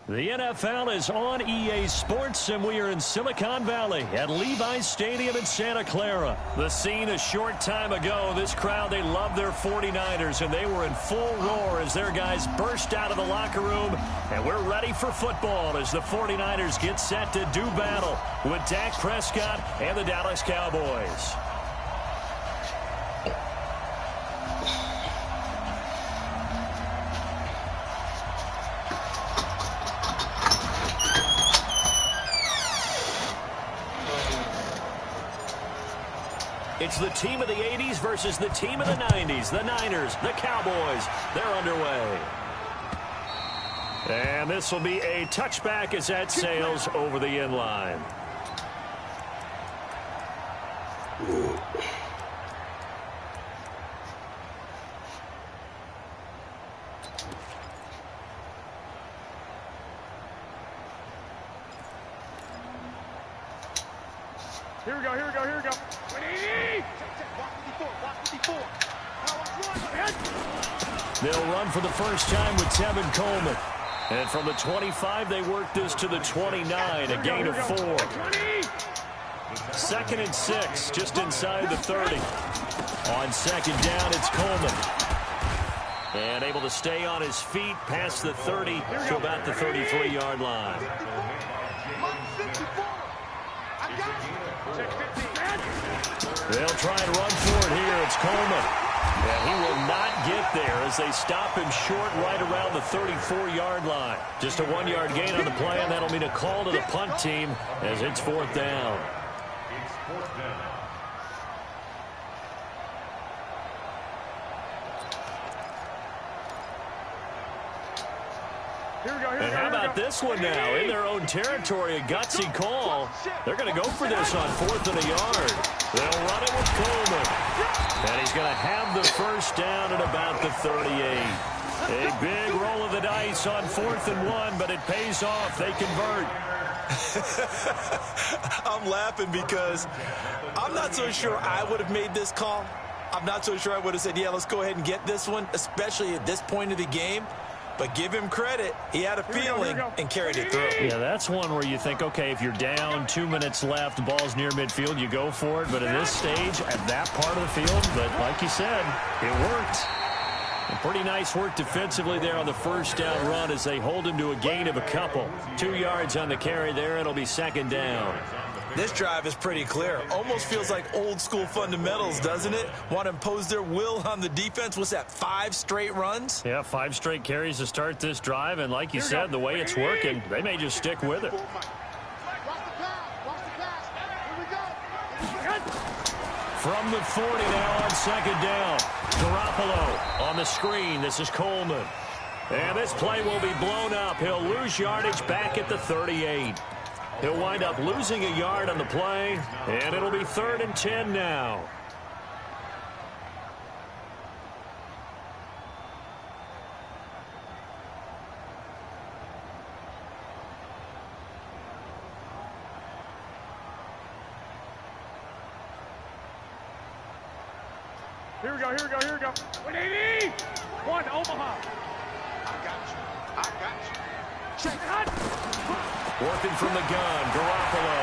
The NFL is on EA Sports, and we are in Silicon Valley at Levi's Stadium in Santa Clara. The scene a short time ago, this crowd, they love their 49ers, and they were in full roar as their guys burst out of the locker room. And we're ready for football as the 49ers get set to do battle with Dak Prescott and the Dallas Cowboys. It's the team of the 80s versus the team of the 90s. The Niners, the Cowboys, they're underway. And this will be a touchback as that sails over the end line. Here we go, here we go, here we go. They'll run for the first time with Tevin Coleman. And from the 25, they work this to the 29, a gain of 4. 2nd and 6, just inside the 30. On second down, it's Coleman. And able to stay on his feet past the 30 to about the 33-yard line. They'll try and run for it here. It's Coleman. And he will not get there as they stop him short right around the 34-yard line. Just a 1-yard gain on the play, and that'll mean a call to the punt team as it's 4th down. And how about this one now? In their own territory, a gutsy call. They're going to go for this on 4th and a yard. They'll run it with Coleman. And he's going to have the first down at about the 38. A big roll of the dice on 4th and 1, but it pays off. They convert. I'm laughing because I'm not so sure I would have made this call. I'm not so sure I would have said, yeah, let's go ahead and get this one, especially at this point of the game. But give him credit. He had a feeling and carried it through. Yeah, that's one where you think, okay, if you're down, 2 minutes left, the ball's near midfield, you go for it. But at this stage, at that part of the field, but like you said, it worked. And pretty nice work defensively there on the first down run as they hold him to a gain of a couple. 2 yards on the carry there. It'll be 2nd down. This drive is pretty clear. Almost feels like old school fundamentals, doesn't it? Want to impose their will on the defense. What's that, 5 straight runs? Yeah, 5 straight carries to start this drive. And like you said, the way it's working, they may just stick with it. From the 40 now on 2nd down. Garoppolo on the screen. This is Coleman. And this play will be blown up. He'll lose yardage back at the 38. He'll wind up losing a yard on the play, and it'll be 3rd and 10 now. Here we go, here we go, here we go. 180! 1, Omaha. I got you. Check it. Working from the gun, Garoppolo.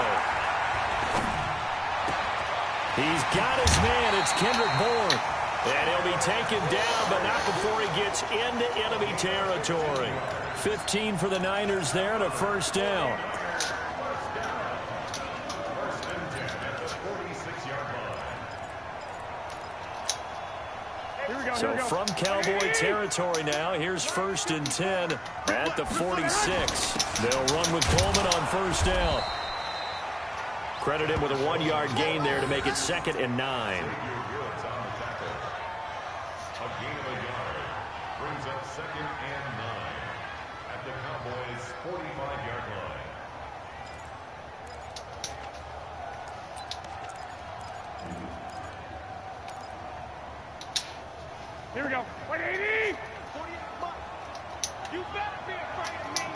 He's got his man. It's Kendrick Bourne. And he'll be taken down, but not before he gets into enemy territory. 15 for the Niners there to 1st down. So from Cowboy territory now, here's 1st and 10 at the 46. They'll run with Coleman on 1st down. Credit him with a 1-yard gain there to make it 2nd and 9. Brings up 2nd and 9 at the Cowboys' 45-yard line. Here we go. 180! You better be afraid of me.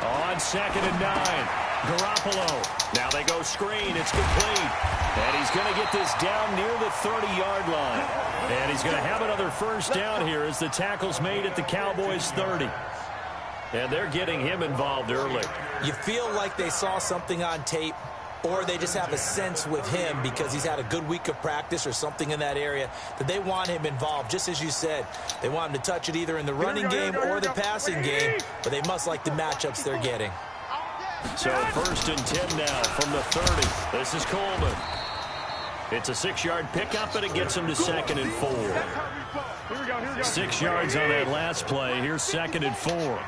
On 2nd and 9. Garoppolo. Now they go screen. It's complete. And he's going to get this down near the 30-yard line. And he's going to have another first down here as the tackle's made at the Cowboys' 30. And they're getting him involved early. You feel like they saw something on tape, or they just have a sense with him because he's had a good week of practice or something in that area that they want him involved. Just as you said, they want him to touch it either in the running game or the passing game, but they must like the matchups they're getting. So 1st and 10 now from the 30. This is Coleman. It's a 6-yard pickup, and it gets him to 2nd and 4. 6 yards on that last play. Here's 2nd and 4. Brings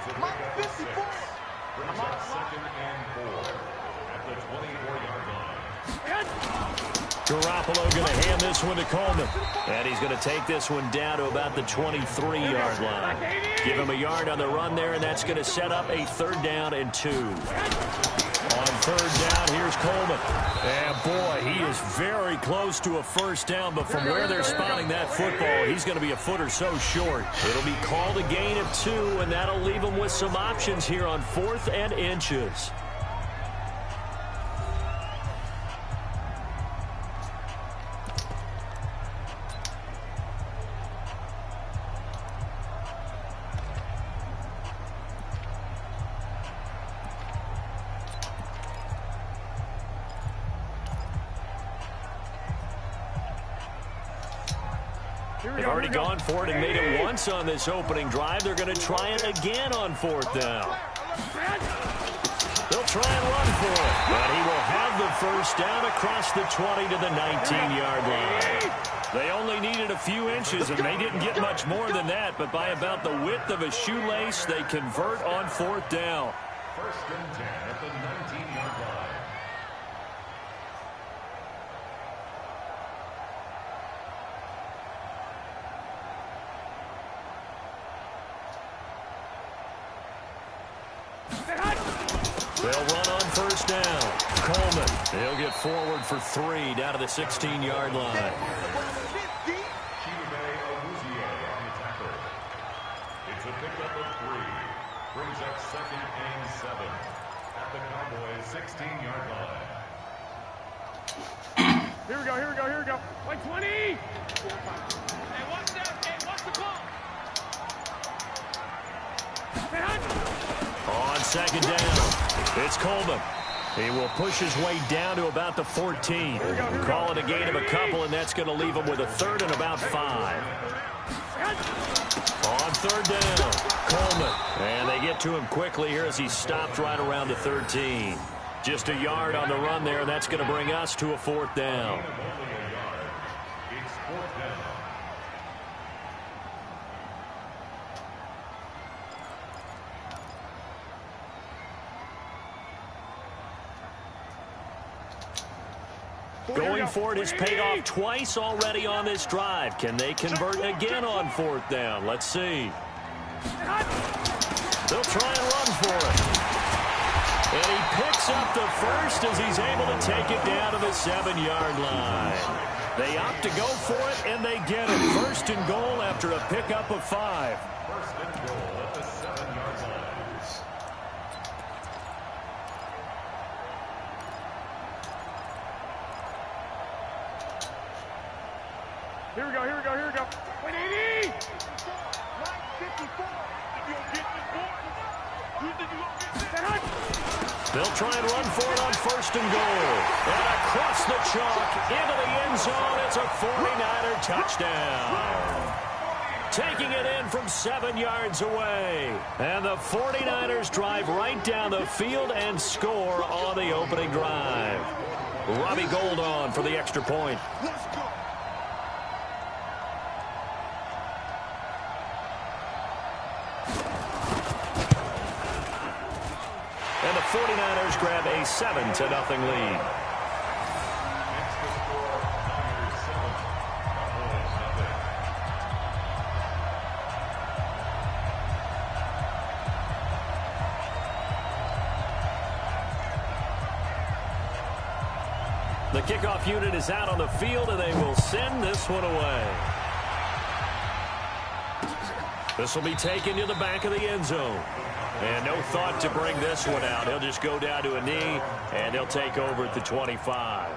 up 2nd and 4 at the 24-yard line. Garoppolo going to hand this one to Coleman. And he's going to take this one down to about the 23-yard line. Give him a yard on the run there, and that's going to set up a 3rd down and 2. On 3rd down, here's Coleman. And, boy, he is very close to a 1st down, but from where they're spotting that football, he's going to be a foot or so short. It'll be called a gain of 2, and that'll leave him with some options here on 4th and inches. They've already gone for it and made it once on this opening drive. They're going to try it again on 4th down. They'll try and run for it. But he will have the 1st down across the 20 to the 19-yard line. They only needed a few inches, and they didn't get much more than that. But by about the width of a shoelace, they convert on 4th down. 1st and 10 at the 19-yard line. They'll run on 1st down. Coleman, he'll get forward for 3 down to the 16-yard line. It's a pickup of 3. Brings up 2nd and 7 at the Cowboys' 16-yard line. Here we go, here we go, here we go. Like 20! Hey, watch that. Hey, watch the ball. On 2nd down, it's Coleman. He will push his way down to about the 14. Call it a gain of a couple, and that's going to leave him with a 3rd and about 5. On 3rd down, Coleman. And they get to him quickly here as he stopped right around the 13. Just a yard on the run there, and that's going to bring us to a 4th down. It's 4th down. Going for it has paid off twice already on this drive. Can they convert again on 4th down? Let's see. They'll try and run for it. And he picks up the 1st as he's able to take it down to the 7-yard line. They opt to go for it, and they get it. 1st and goal after a pickup of 5. 1st and goal at the 7-yard line. Here we go, here we go, here we go. 180! Right 54. If you don't get this board, you think you're going to get this? They'll try and run for it on 1st and goal. And across the chalk into the end zone. It's a 49er touchdown. Taking it in from 7 yards away. And the 49ers drive right down the field and score on the opening drive. Robbie Gould on for the extra point. And the 49ers grab a 7-0 lead. Extra score, Niners 7, Cowboys nothing. The kickoff unit is out on the field, and they will send this one away. This will be taken to the back of the end zone. And no thought to bring this one out. He'll just go down to a knee, and he'll take over at the 25.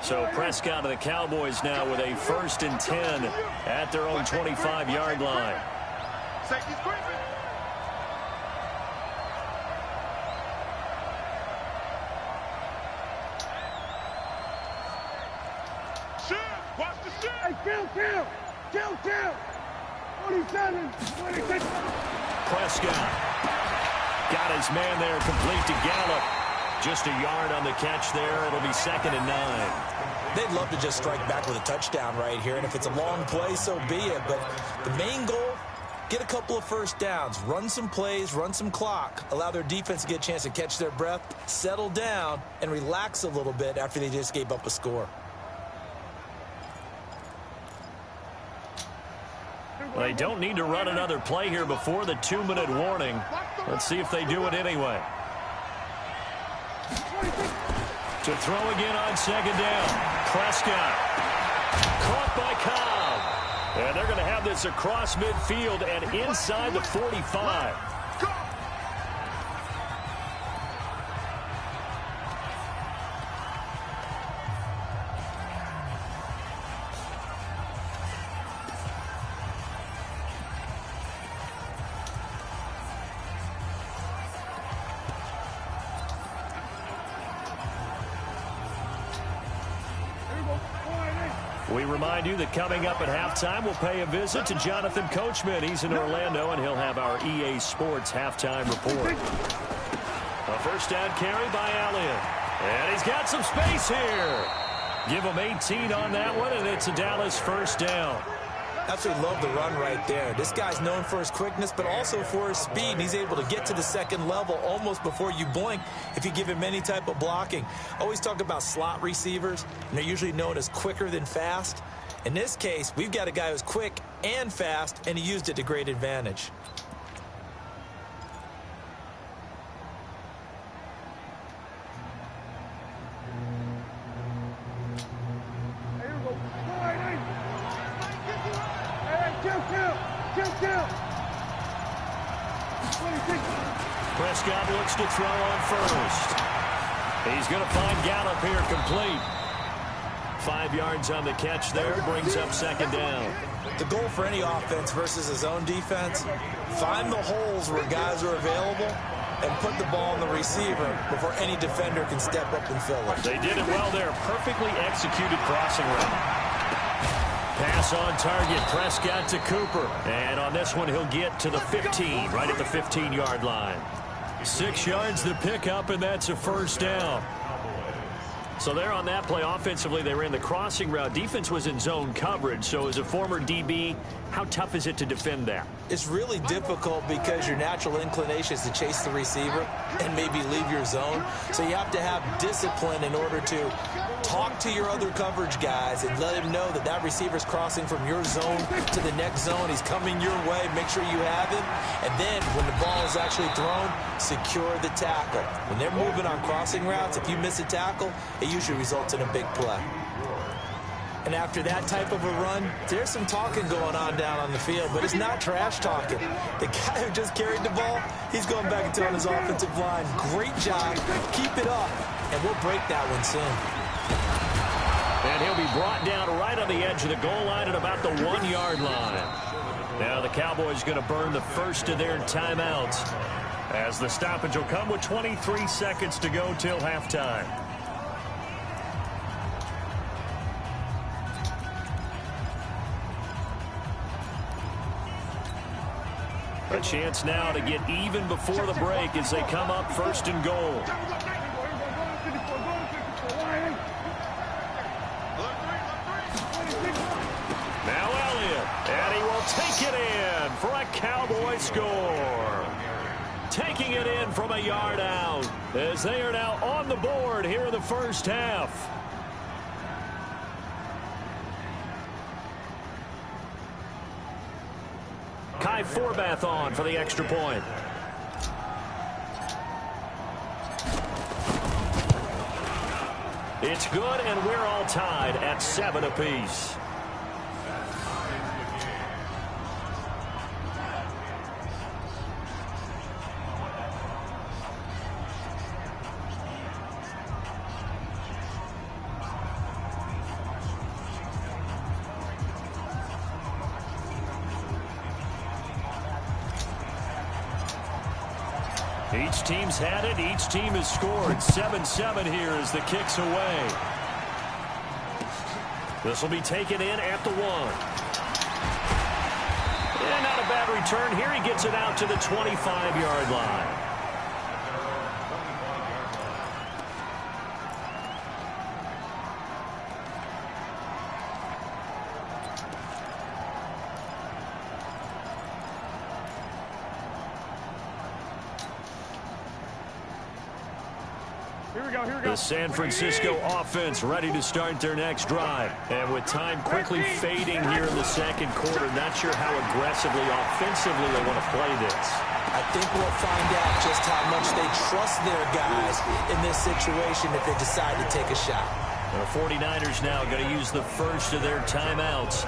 So Prescott and the Cowboys now with a 1st and 10 at their own 25-yard line. Safety's creeping. Watch the shit. Hey, kill. 27, 26. Prescott got his man there, complete to Gallup. Just a yard on the catch there. It'll be 2nd and 9. They'd love to just strike back with a touchdown right here, and if it's a long play, so be it. But the main goal, get a couple of first downs, run some plays, run some clock, allow their defense to get a chance to catch their breath, settle down, and relax a little bit after they just gave up a score. They don't need to run another play here before the 2-minute warning. Let's see if they do it anyway. To throw again on 2nd down. Prescott. Caught by Cobb. And they're going to have this across midfield and inside the 45. We remind you that coming up at halftime, we'll pay a visit to Jonathan Coachman. He's in Orlando, and he'll have our EA Sports halftime report. A 1st down carry by Elliott. And he's got some space here. Give him 18 on that one, and it's a Dallas 1st down. Absolutely love the run right there. This guy's known for his quickness, but also for his speed. And he's able to get to the 2nd level almost before you blink if you give him any type of blocking. Always talk about slot receivers, and they're usually known as quicker than fast. In this case, we've got a guy who's quick and fast, and he used it to great advantage. Prescott looks to throw on 1st. He's going to find Gallup here complete. 5 yards on the catch there, brings up 2nd down. The goal for any offense versus his own defense, find the holes where guys are available and put the ball on the receiver before any defender can step up and fill it. They did it well there. Perfectly executed crossing route. Pass on target. Prescott to Cooper. And on this one, he'll get to the 15, right at the 15-yard line. 6 yards the pickup, and that's a 1st down. So there on that play, offensively, they ran the crossing route. Defense was in zone coverage. So as a former DB, how tough is it to defend that? It's really difficult because your natural inclination is to chase the receiver and maybe leave your zone. So you have to have discipline in order to talk to your other coverage guys and let him know that that receiver's crossing from your zone to the next zone. He's coming your way. Make sure you have him. And then when the ball is actually thrown, secure the tackle. When they're moving on crossing routes, if you miss a tackle, it usually results in a big play. And after that type of a run, there's some talking going on down on the field, but it's not trash talking. The guy who just carried the ball, he's going back and telling his offensive line, great job, keep it up, and we'll break that one soon. And he'll be brought down right on the edge of the goal line at about the 1-yard line. Now the Cowboys going to burn the first of their timeouts as the stoppage will come with 23 seconds to go till halftime. A chance now to get even before the break as they come up 1st and goal. Now Elliott, and he will take it in for a Cowboy score. Taking it in from a yard out as they are now on the board here in the 1st half. Kai Forbath on for the extra point. It's good, and we're all tied at 7 apiece. Each team's had it. Each team has scored. 7-7 here as the kick's away. This will be taken in at the 1. And not a bad return here. He gets it out to the 25-yard line. The San Francisco offense ready to start their next drive. And with time quickly fading here in the second quarter, not sure how aggressively, offensively they want to play this. I think we'll find out just how much they trust their guys in this situation if they decide to take a shot. The 49ers now going to use the first of their timeouts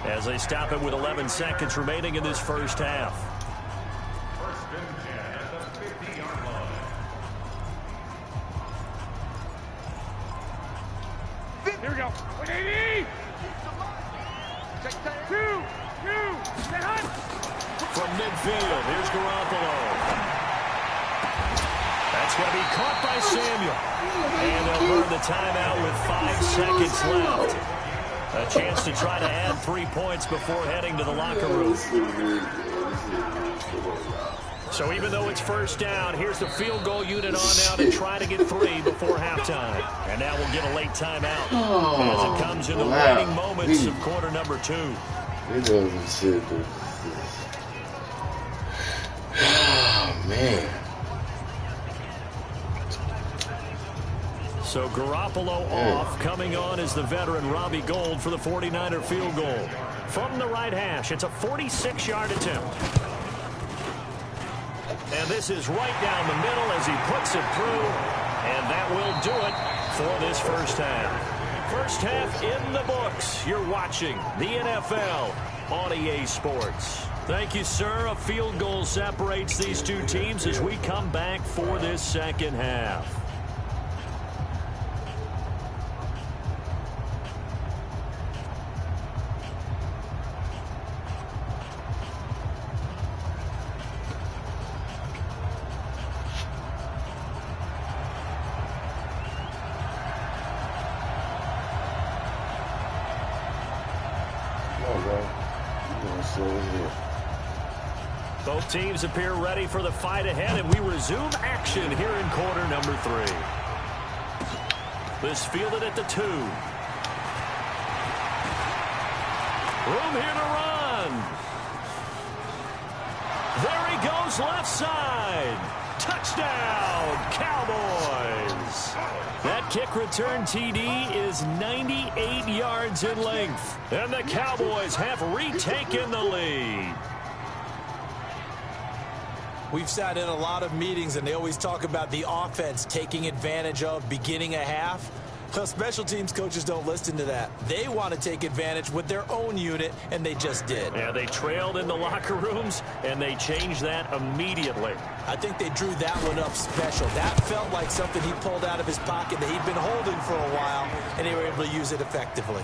as they stop it with 11 seconds remaining in this first half. First and 10 at the 50-yard line. Here we go. 180. 2. From midfield, here's Garoppolo. That's going to be caught by Samuel. And they'll burn the timeout with 5 seconds left. A chance to try to add 3 points before heading to the locker room. So even though it's first down, here's the field goal unit on now to try to get 3 before halftime. And now we'll get a late timeout as it comes in the waning moments of quarter number 2. It doesn't shit. Oh, man. So Garoppolo off. Coming on is the veteran Robbie Gould for the 49er field goal. From the right hash, it's a 46-yard attempt. And this is right down the middle as he puts it through. And that will do it for this first half. First half in the books. You're watching the NFL on EA Sports. Thank you, sir. A field goal separates these two teams as we come back for this second half. Both teams appear ready for the fight ahead, and we resume action here in quarter number 3. This fielded at the 2. Room here to run. There he goes, left side. Touchdown, Cowboys. That kick return TD is 98 yards in length, and the Cowboys have retaken the lead. We've sat in a lot of meetings, and they always talk about the offense taking advantage of beginning a half. Well, special teams coaches don't listen to that. They want to take advantage with their own unit, and they just did. Yeah, they trailed in the locker rooms, and they changed that immediately. I think they drew that one up special. That felt like something he pulled out of his pocket that he'd been holding for a while, and they were able to use it effectively.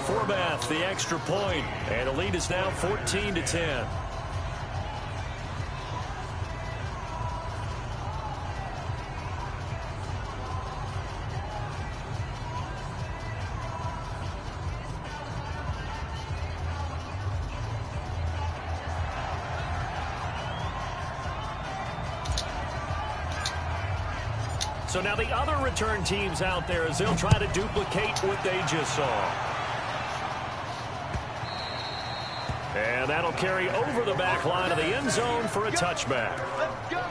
Forbath, the extra point, and the lead is now 14-10. So now the other return teams out there as they'll try to duplicate what they just saw. And that'll carry over the back line of the end zone for a touchback. Let's go.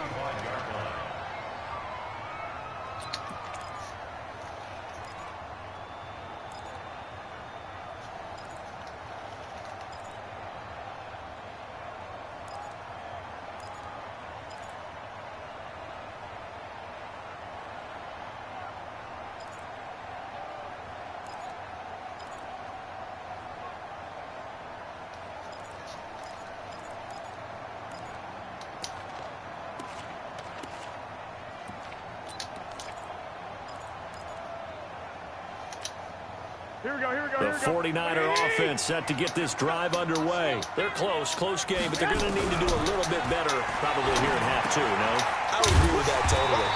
Here we go, here we go, The here we go. 49er offense set to get this drive underway. They're close game, but they're going to need to do a little bit better probably here in half 2, no? I would agree with that totally.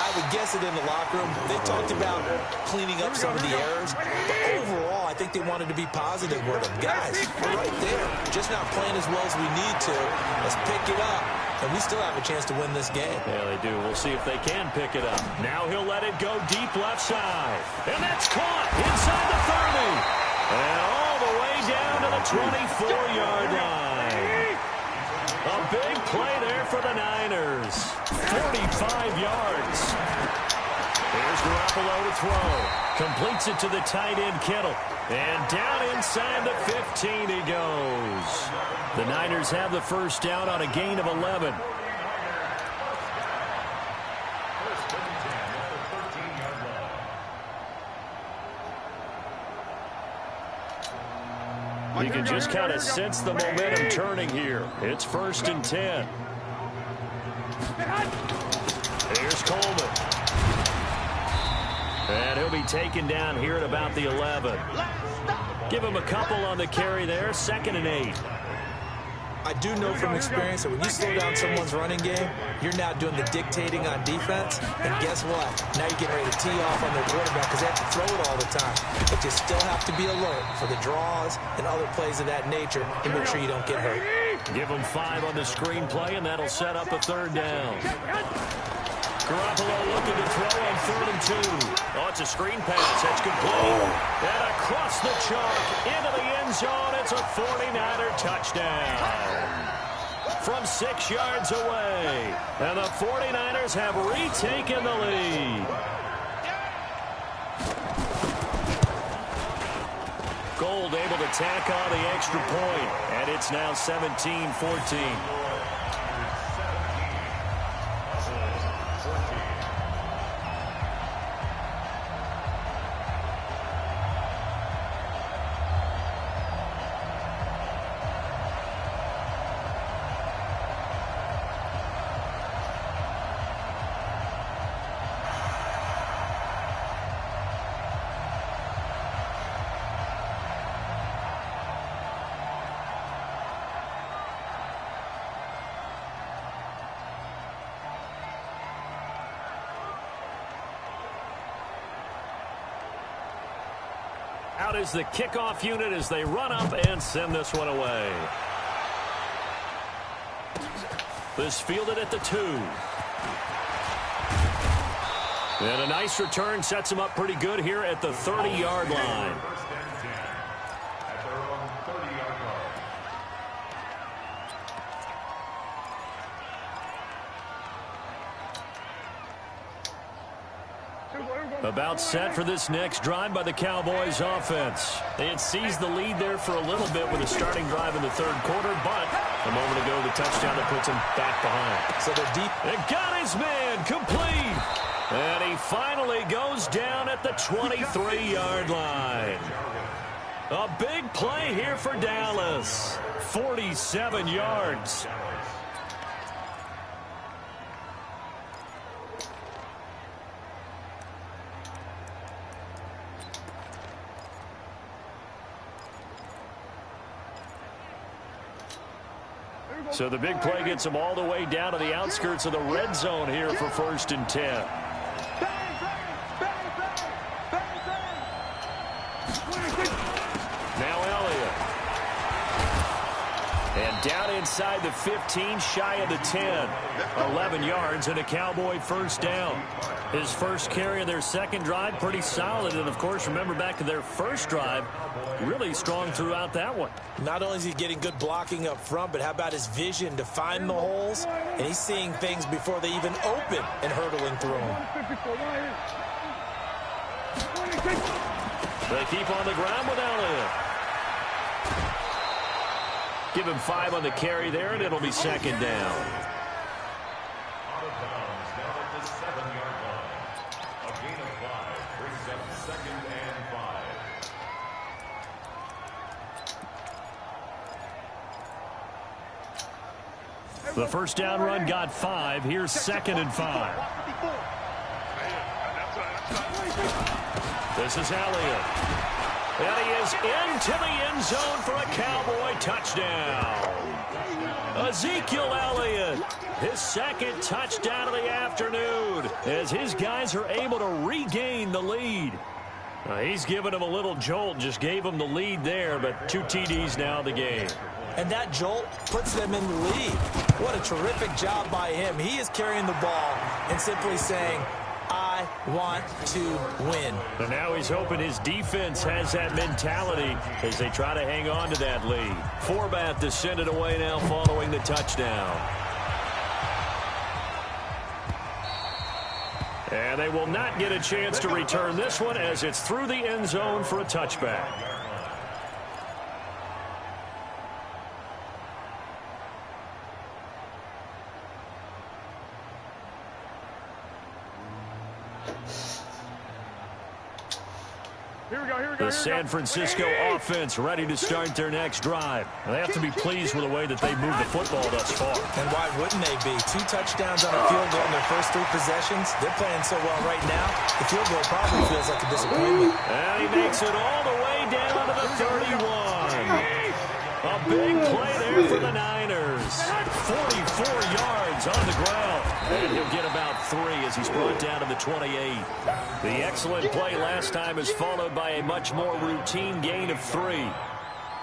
I would guess it in the locker room. They talked about cleaning up some of the errors, but overall, I think they wanted to be positive with them. Guys, we're right there. Just not playing as well as we need to. Let's pick it up, and we still have a chance to win this game. Yeah, they do. We'll see if they can pick it up. Now he'll let it go deep left side. And that's caught inside the 30. And all the way down to the 24-yard line. A big play there for the Niners. 45 yards. Here's Garoppolo to throw. Completes it to the tight end, Kittle. And down inside the 15 he goes. The Niners have the first down on a gain of 11. You can just kind of sense the momentum turning here. It's 1st and 10. Here's Coleman. And he'll be taken down here at about the 11. Give him a couple on the carry there. 2nd and 8. I do know from experience that when you slow down someone's running game, you're now doing the dictating on defense. And guess what? Now you're getting ready to tee off on their quarterback because they have to throw it all the time. But you still have to be alert for the draws and other plays of that nature to make sure you don't get hurt. Give them 5 on the screen play, and that'll set up a 3rd down. Garoppolo looking to throw on 3rd and 2. Oh, it's a screen pass. That's complete. And across the chalk into the end zone. It's a 49er touchdown. From 6 yards away. And the 49ers have retaken the lead. Gold able to tack on the extra point. And it's now 17-14. Out is the kickoff unit as they run up and send this one away. This fielded at the 2. And a nice return sets him up pretty good here at the 30-yard line. About set for this next drive by the Cowboys offense. They had seized the lead there for a little bit with a starting drive in the 3rd quarter, but a moment ago the touchdown that puts him back behind. So they're deep. And got his man complete. And he finally goes down at the 23-yard line. A big play here for Dallas. 47 yards. So the big play gets them all the way down to the outskirts of the red zone here for 1st and 10. Now Elliott. And down inside the 15, shy of the 10. 11 yards and a Cowboy first down. His first carry of their 2nd drive, pretty solid. And, of course, remember back to their first drive, really strong throughout that one. Not only is he getting good blocking up front, but how about his vision to find the holes? And he's seeing things before they even open and hurdling through them. They keep on the ground with Elliott. Give him 5 on the carry there, and it'll be 2nd down. The first down run got 5. Here's 2nd and 5. This is Elliott. And he is into the end zone for a Cowboy touchdown. Ezekiel Elliott, his second touchdown of the afternoon, as his guys are able to regain the lead. He's given him a little jolt, just gave him the lead there, but 2 TDs now in the game. And that jolt puts them in the lead. What a terrific job by him. He is carrying the ball and simply saying, I want to win. And now he's hoping his defense has that mentality as they try to hang on to that lead. Forbath to send it away now following the touchdown. And they will not get a chance to return this one as it's through the end zone for a touchback. The San Francisco offense ready to start their next drive. They have to be pleased with the way that they moved the football thus far. And why wouldn't they be? 2 touchdowns on a field goal in their first 3 possessions. They're playing so well right now, the field goal probably feels like a disappointment. And he makes it all the way down to the 31. A big play there for the Niners. 44 yards on the ground. And he'll get about 3 as he's brought down to the 28. The excellent play last time is followed by a much more routine gain of 3.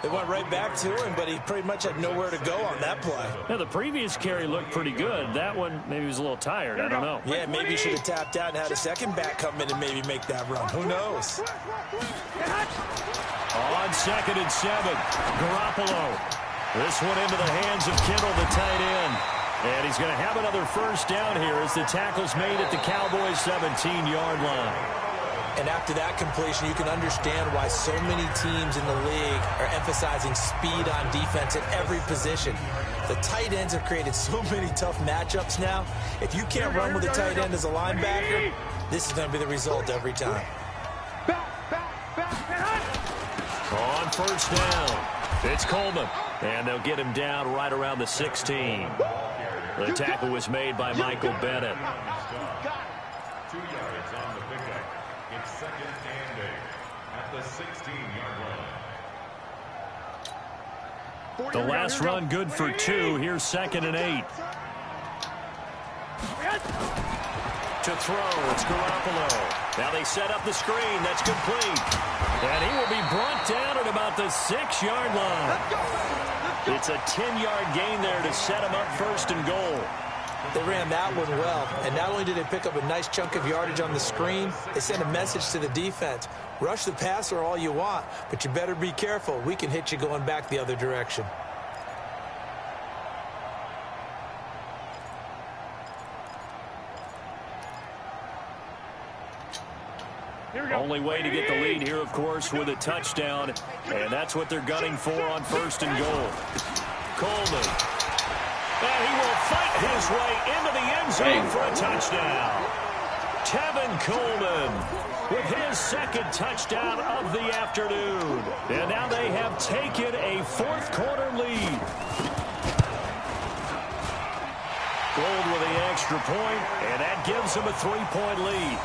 They went right back to him, but he pretty much had nowhere to go on that play. Now, the previous carry looked pretty good. That one, maybe he was a little tired. I don't know. Yeah, maybe he should have tapped out and had a second back come in and maybe make that run. Who knows? On 2nd and 7, Garoppolo. This one into the hands of Kittle, the tight end. And he's going to have another first down here as the tackle's made at the Cowboys' 17-yard line. And after that completion, you can understand why so many teams in the league are emphasizing speed on defense at every position. The tight ends have created so many tough matchups now. If you can't run with a tight end as a linebacker, this is going to be the result every time. On first down, it's Coleman. And they'll get him down right around the 16. The tackle was made by Michael Bennett. 2 yards on the pickup. It's 2nd and 8 at the 16-yard line. The last run good for 2. Here's 2nd and 8. To throw, it's Garoppolo. Now they set up the screen. That's complete. And he will be brought down at about the 6-yard line. It's a 10-yard gain there to set him up 1st and goal. They ran that one well, and not only did they pick up a nice chunk of yardage on the screen, they sent a message to the defense. Rush the passer all you want, but you better be careful. We can hit you going back the other direction. Only way to get the lead here, of course, with a touchdown. And that's what they're gunning for on 1st and goal. Coleman. And he will fight his way into the end zone for a touchdown. Tevin Coleman with his 2nd touchdown of the afternoon. And now they have taken a 4th quarter lead. Gold with the extra point, and that gives them a 3-point lead.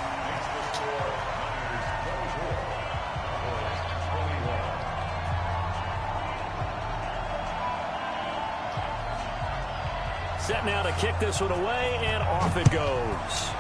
Set now to kick this one away, and off it goes.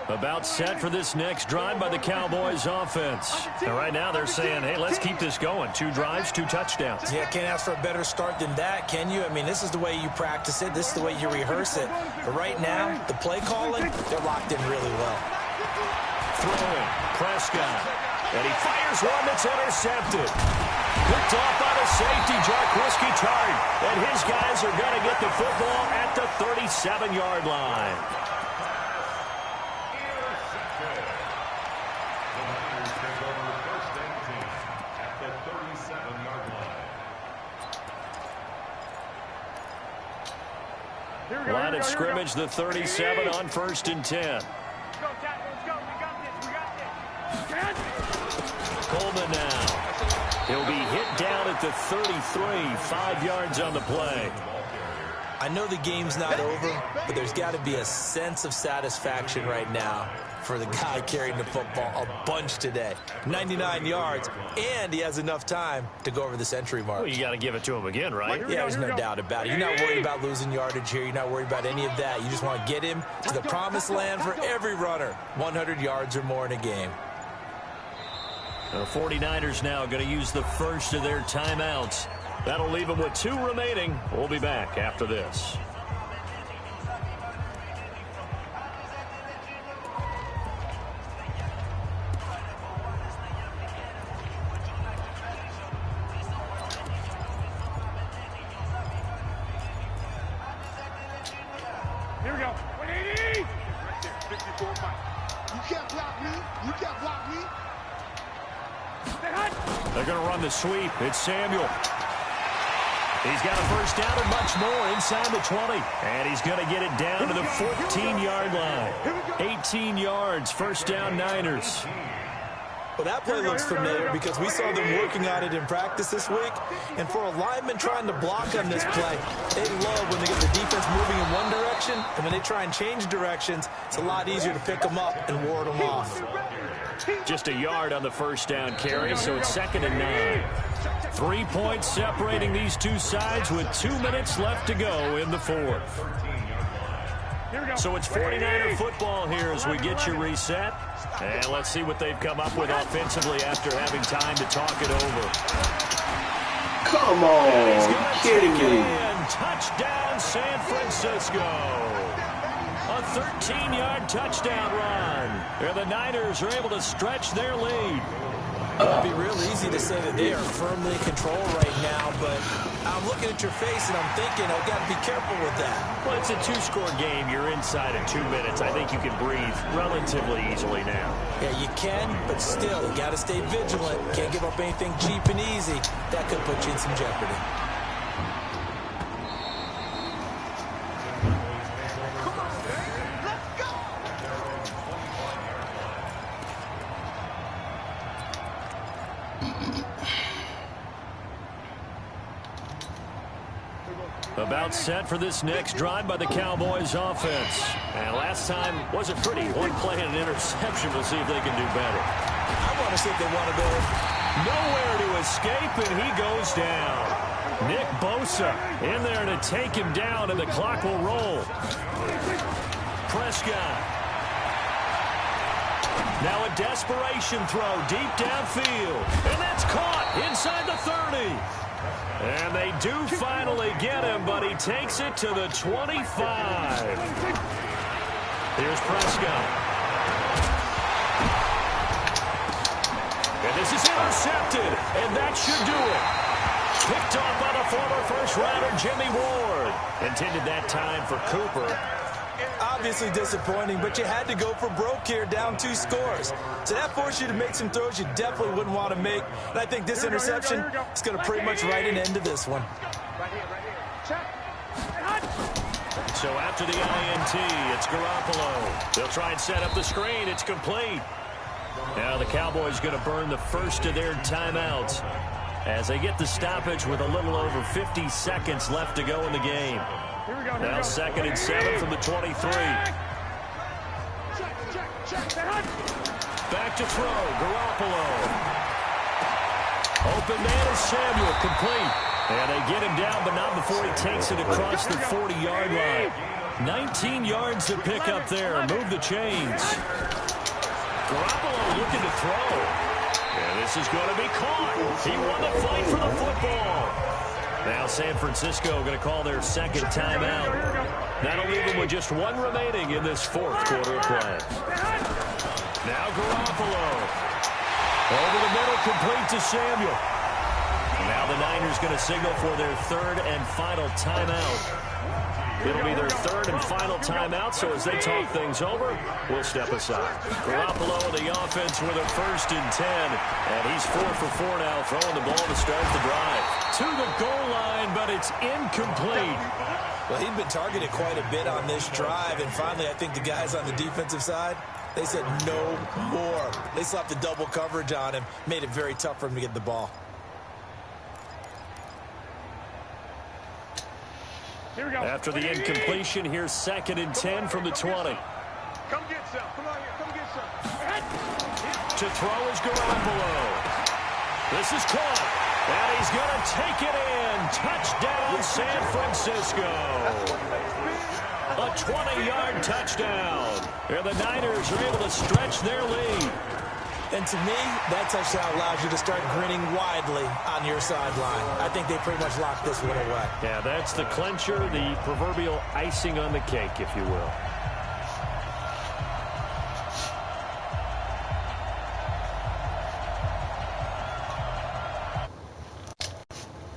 About set for this next drive by the Cowboys offense. And right now they're saying, hey, let's keep this going. 2 drives, 2 touchdowns. Yeah, can't ask for a better start than that, can you? I mean, this is the way you practice it. This is the way you rehearse it. But right now, the play calling, they're locked in really well. Throwing, Prescott. And he fires one that's intercepted. Picked off by the safety, Jarquiski Tart. And his guys are going to get the football at the 37-yard line. Line of scrimmage, the 37 on 1st and 10. Let's go, Jack. Let's go. We got this. Coleman now. He'll be hit down at the 33, 5 yards on the play. I know the game's not over, but there's got to be a sense of satisfaction right now for the guy carrying the football a bunch today. 99 yards, and he has enough time to go over the century mark. Well, you got to give it to him again, right? Yeah, there's no doubt about it. You're not worried about losing yardage here. You're not worried about any of that. You just want to get him to the promised land for every runner. 100 yards or more in a game. The 49ers now going to use the first of their timeouts. That'll leave them with 2 remaining. We'll be back after this. Here we go. 180. Right there. 54 Mike. You can't block me. You can't block me. They're going to run the sweep. It's Samuel. He's got a first down and much more inside the 20. And he's going to get it down to the 14-yard line. 18 yards, first down Niners. Well, that play looks familiar because we saw them working on it in practice this week. And for a lineman trying to block on this play, they love when they get the defense moving in one direction. And when they try and change directions, it's a lot easier to pick them up and ward them off. Just a yard on the first down carry, so it's 2nd and 9. 3 points separating these two sides with 2 minutes left to go in the 4th. So it's 49er football here as we get you reset. And let's see what they've come up with offensively after having time to talk it over. Come on, you kidding me? Touchdown, San Francisco. A 13-yard touchdown run. And the Niners are able to stretch their lead. It'd be real easy to say that they are firmly in control right now, but I'm looking at your face and I'm thinking, I've got to be careful with that. Well, it's a 2-score game. You're inside of 2 minutes. I think you can breathe relatively easily now. Yeah, you can, but still, you got to stay vigilant. Can't give up anything cheap and easy. That could put you in some jeopardy. About set for this next drive by the Cowboys offense. And last time wasn't pretty. One play and an interception. We'll see if they can do better. I want to see if they want to go. Nowhere to escape, and he goes down. Nick Bosa in there to take him down, and the clock will roll. Prescott. Now a desperation throw deep downfield. And that's caught inside the 30. And they do finally get him, but he takes it to the 25. Here's Prescott. And this is intercepted, and that should do it. Picked off by the former first-rounder Jimmy Ward. Intended that time for Cooper. Obviously disappointing, but you had to go for broke here, down 2 scores. So that forced you to make some throws you definitely wouldn't want to make. And I think this interception is going to pretty much write an end to this one. Right here, right here. Check. So after the INT, it's Garoppolo. They'll try and set up the screen. It's complete. Now the Cowboys going to burn the first of their timeouts as they get the stoppage with a little over 50 seconds left to go in the game. Now 2nd and 7 from the 23. Back to throw. Garoppolo. Open man is Samuel. Complete. And they get him down, but not before he takes it across the 40-yard line. 19 yards to pick up there. Move the chains. Garoppolo looking to throw. And this is going to be caught. He won the fight for the football. Now San Francisco going to call their 2nd timeout. That'll leave them with just 1 remaining in this 4th quarter of play. Now Garoppolo. Over the middle, complete to Samuel. Now Now the Niners going to signal for their third and final timeout. It'll be their third and final timeout, so as they talk things over, we'll step aside. Garoppolo in the offense with a 1st and 10. And he's 4 for 4 now, throwing the ball to start the drive. To the goal line, but it's incomplete. Well, he'd been targeted quite a bit on this drive, and finally I think the guys on the defensive side, they said no more. They slapped the double coverage on him, made it very tough for him to get the ball. After the incompletion, here's 2nd and 10 from the 20. Come get some. Come on here. Come get some. To throw is Garoppolo. This is caught. And he's going to take it in. Touchdown, San Francisco. A 20-yard touchdown. And the Niners are able to stretch their lead. And to me, that touchdown allows you to start grinning widely on your sideline. I think they pretty much locked this one away. Yeah, that's the clincher, the proverbial icing on the cake, if you will.